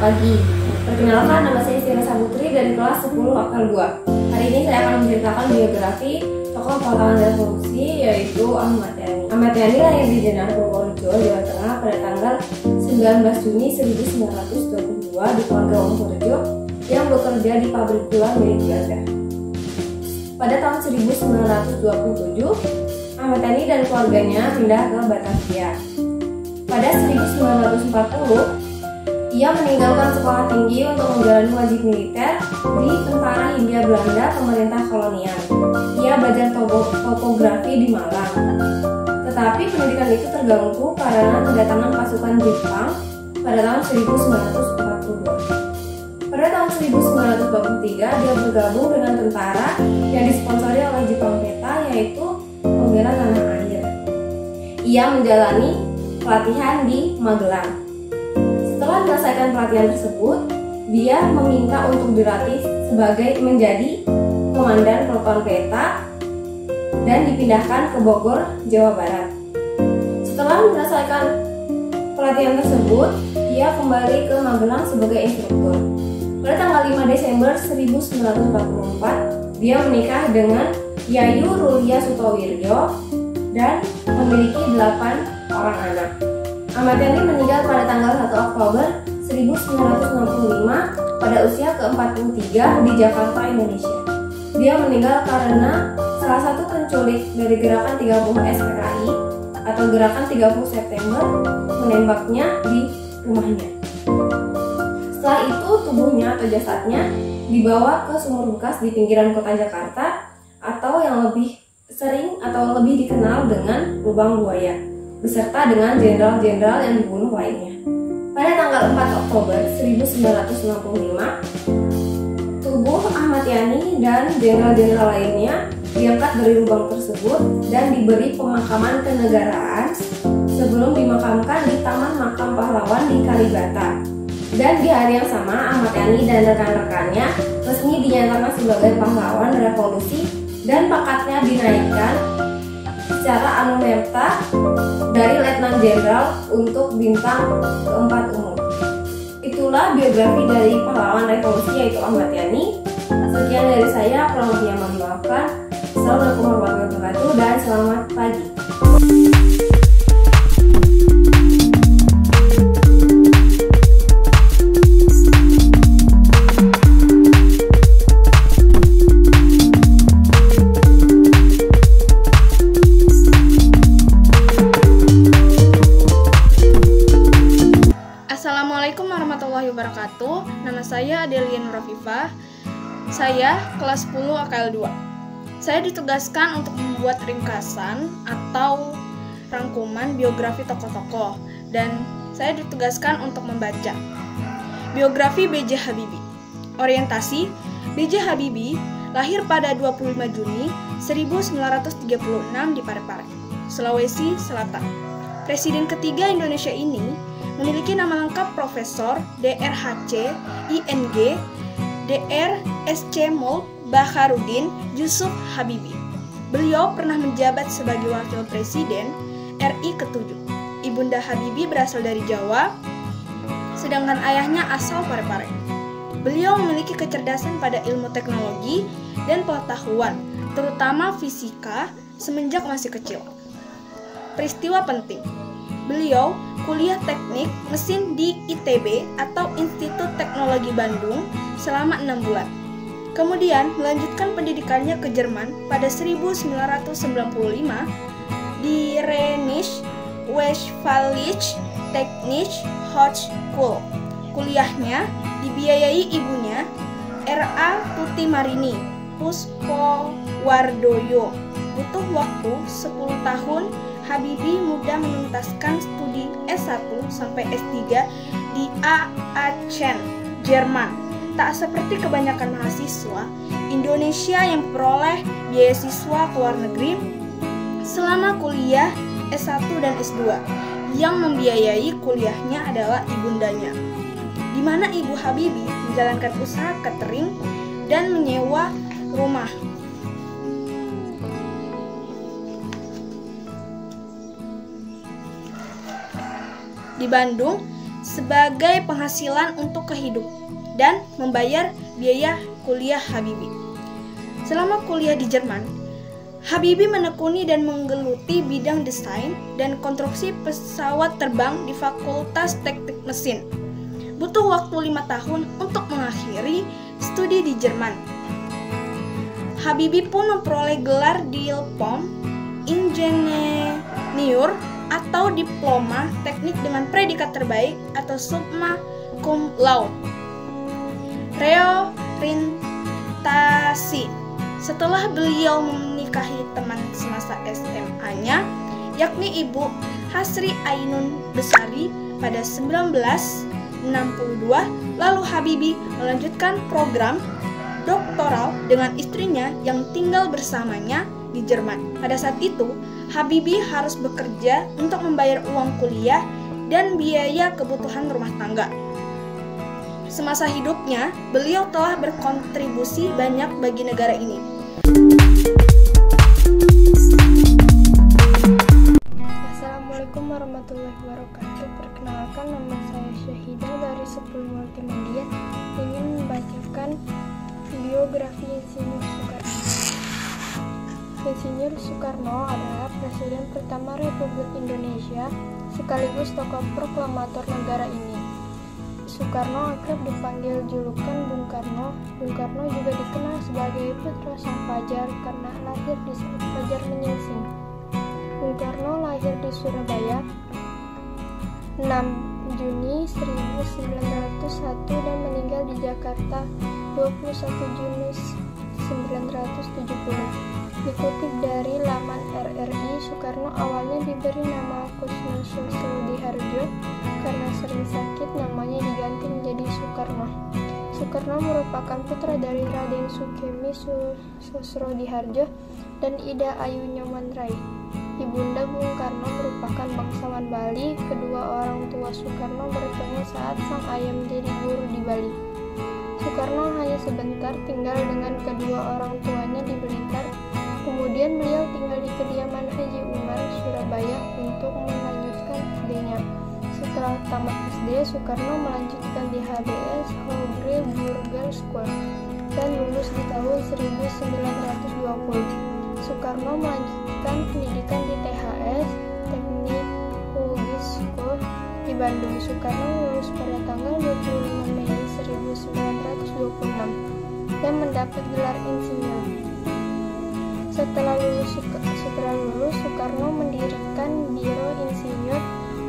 pagi. Perkenalkan, nama saya Istira Sabutri dari kelas 10 Akal 2. Hari ini saya akan menceritakan biografi tokoh pahlawan revolusi, yaitu Ahmad Yani. Ahmad Yani lahir di Jenar, Purworejo, Jawa Tengah pada tanggal 19 Juni 1922 di keluarga Wongsorejo yang bekerja di pabrik gula milik Belanda. Pada tahun 1927, Ahmad Yani dan keluarganya pindah ke Batavia. Pada 1940, ia meninggalkan sekolah tinggi untuk menjalani wajib militer di Tentara Hindia Belanda pemerintah kolonial. Ia belajar topografi di Malang. Tetapi pendidikan itu terganggu karena kedatangan pasukan Jepang pada tahun 1942. Pada tahun 1943, dia bergabung dengan tentara yang disponsori oleh Jepang Peta, yaitu Pembela Tanah Air. Ia menjalani pelatihan di Magelang. Setelah menyelesaikan pelatihan tersebut, dia meminta untuk dilatih menjadi komandan peloton peta dan dipindahkan ke Bogor, Jawa Barat. Setelah menyelesaikan pelatihan tersebut, dia kembali ke Magelang sebagai instruktur. Pada tanggal 5 Desember 1944, dia menikah dengan Yayu Rulia Sutowiryo dan memiliki 8 orang anak. Ahmad Yani meninggal pada tanggal 1 Oktober 1965 pada usia ke-43 di Jakarta, Indonesia. Dia meninggal karena salah satu penculik dari gerakan 30 SPKI atau gerakan 30 September menembaknya di rumahnya. Setelah itu tubuhnya atau jasadnya dibawa ke sumur bekas di pinggiran kota Jakarta atau yang lebih sering atau lebih dikenal dengan Lubang Buaya, beserta dengan jenderal-jenderal yang dibunuh lainnya. Pada tanggal 4 Oktober 1965, tubuh Ahmad Yani dan jenderal-jenderal lainnya diangkat dari lubang tersebut dan diberi pemakaman kenegaraan sebelum dimakamkan di Taman Makam Pahlawan di Kalibata. Dan di hari yang sama, Ahmad Yani dan rekan-rekannya resmi dinyatakan sebagai pahlawan revolusi dan pangkatnya dinaikkan secara anumerta dari Letnan Jenderal untuk bintang keempat umum. Itulah biografi dari pahlawan revolusi, yaitu Ahmad Yani. Sekian dari saya, kurang lebihnya mohon dimaafkan. Assalamualaikum warahmatullahi wabarakatuh dan selamat pagi. Assalamualaikum warahmatullahi wabarakatuh. Nama saya Adelia Nurafifah. Saya kelas 10 AKL 2. Saya ditugaskan untuk membuat ringkasan atau rangkuman biografi tokoh-tokoh, dan saya ditugaskan untuk membaca biografi B.J. Habibie. Orientasi: B.J. Habibie lahir pada 25 Juni 1936 di Parepare, Sulawesi Selatan. Presiden ketiga Indonesia ini memiliki nama lengkap Profesor Dr.H.C. ING Dr.S.C. Mulk Bakharudin Yusuf Habibie. Beliau pernah menjabat sebagai Wakil Presiden RI ke-7. Ibunda Habibie berasal dari Jawa, sedangkan ayahnya asal Parepare. Beliau memiliki kecerdasan pada ilmu teknologi dan pengetahuan, terutama fisika, semenjak masih kecil. Peristiwa penting: beliau kuliah teknik mesin di ITB atau Institut Teknologi Bandung selama 6 bulan. Kemudian melanjutkan pendidikannya ke Jerman pada 1995 di Rheinisch-Westfälische Technische Hochschule. Kuliahnya dibiayai ibunya, R.A. Tuti Marini Puspowardoyo. Butuh waktu 10 tahun, Habibie mudah menuntaskan studi S1 sampai S3 di Aachen, Jerman. Tak seperti kebanyakan mahasiswa Indonesia yang memperoleh beasiswa ke luar negeri selama kuliah S1 dan S2. Yang membiayai kuliahnya adalah ibundanya, di mana ibu Habibie menjalankan usaha catering dan menyewa rumah. Di Bandung, sebagai penghasilan untuk kehidupan dan membayar biaya kuliah Habibie. Selama kuliah di Jerman, Habibie menekuni dan menggeluti bidang desain dan konstruksi pesawat terbang di Fakultas Teknik Mesin. Butuh waktu 5 tahun untuk mengakhiri studi di Jerman. Habibie pun memperoleh gelar Diplom Ingenieur atau Diploma Teknik dengan predikat terbaik atau summa cum laude. Reorientasi. Setelah beliau menikahi teman semasa SMA-nya, yakni Ibu Hasri Ainun Besari pada 1962, lalu Habibie melanjutkan program doktoral dengan istrinya yang tinggal bersamanya di Jerman. Pada saat itu, Habibie harus bekerja untuk membayar uang kuliah dan biaya kebutuhan rumah tangga. Semasa hidupnya, beliau telah berkontribusi banyak bagi negara ini. Assalamualaikum warahmatullahi wabarakatuh. Perkenalkan, nama saya Syahidah dari 10 Multimedia. Ingin membacakan biografi Insinyur Soekarno. Insinyur Soekarno adalah Presiden pertama Republik Indonesia sekaligus tokoh proklamator negara ini. Soekarno akrab dipanggil julukan Bung Karno. Bung Karno juga dikenal sebagai putra sang fajar karena lahir di saat fajar menyingsing. Bung Karno lahir di Surabaya 6 Juni 1901 dan meninggal di Jakarta 21 Juni 1970. Dikutip dari laman RRI, Soekarno awalnya diberi nama Kusno Sosrodihardjo. Karena sering sakit, namanya diganti menjadi Soekarno. Soekarno merupakan putra dari Raden Sukemi Sosrodihardjo dan Ida Ayu Nyoman-Rai. Ibunda Bung Karno merupakan bangsawan Bali. Kedua orang tua Soekarno bertemu saat sang ayah menjadi guru di Bali. Soekarno hanya sebentar tinggal dengan kedua orang tuanya di Blitar. Kemudian beliau tinggal di kediaman Haji Umar, Surabaya untuk melanjutkan SD-nya. Setelah tamat SD, Soekarno melanjutkan di HBS Hogre Burger School dan lulus di tahun 1920. Soekarno melanjutkan pendidikan di THS Teknik Hugis School di Bandung. Soekarno lulus pada tanggal 25 Mei 1926 dan mendapat gelar insinyur. Setelah lulus, Soekarno mendirikan Biro Insinyur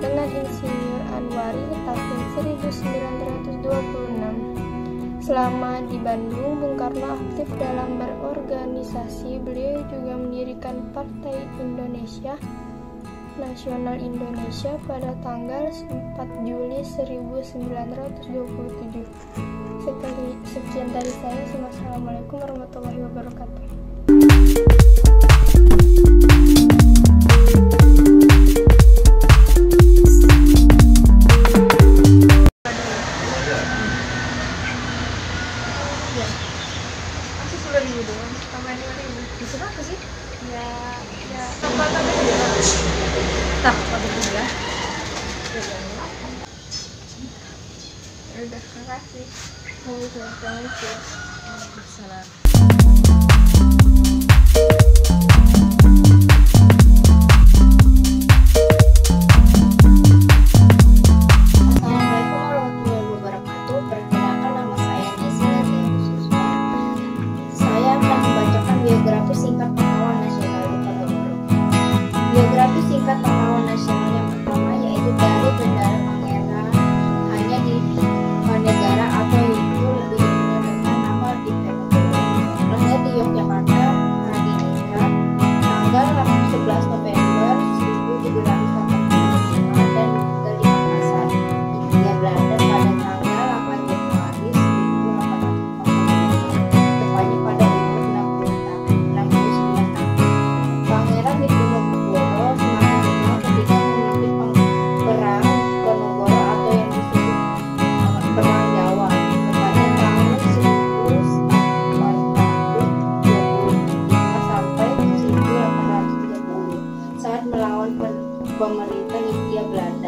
dengan Insinyur Anwari tahun 1926. Selama di Bandung, Bung Karno aktif dalam berorganisasi. Beliau juga mendirikan Partai Indonesia Nasional Indonesia pada tanggal 4 Juli 1927. Sekian dari saya. Wassalamualaikum warahmatullahi wabarakatuh. Terima kasih. Biografi singkat pahlawan nasional Diponegoro. Biografi singkat pahlawan nasional yang pertama yaitu dari Bendara Pangeran hanya di negara atau itu lebih dikenal dengan nama Diponegoro. Lahir di Yogyakarta, Hadiningrat, tanggal 11 November 1785 dan meninggal di Makassar, Hindia Belanda pada tanggal 8 Januari 1845, tepatnya pada umur 69 tahun. Pangeran Diponegoro semakin dikenal ketika memimpin perang Diponegoro atau yang disebut Perang Jawa, tepatnya tahun 1825 sampai 1830 saat melawan pemerintah Hindia Belanda.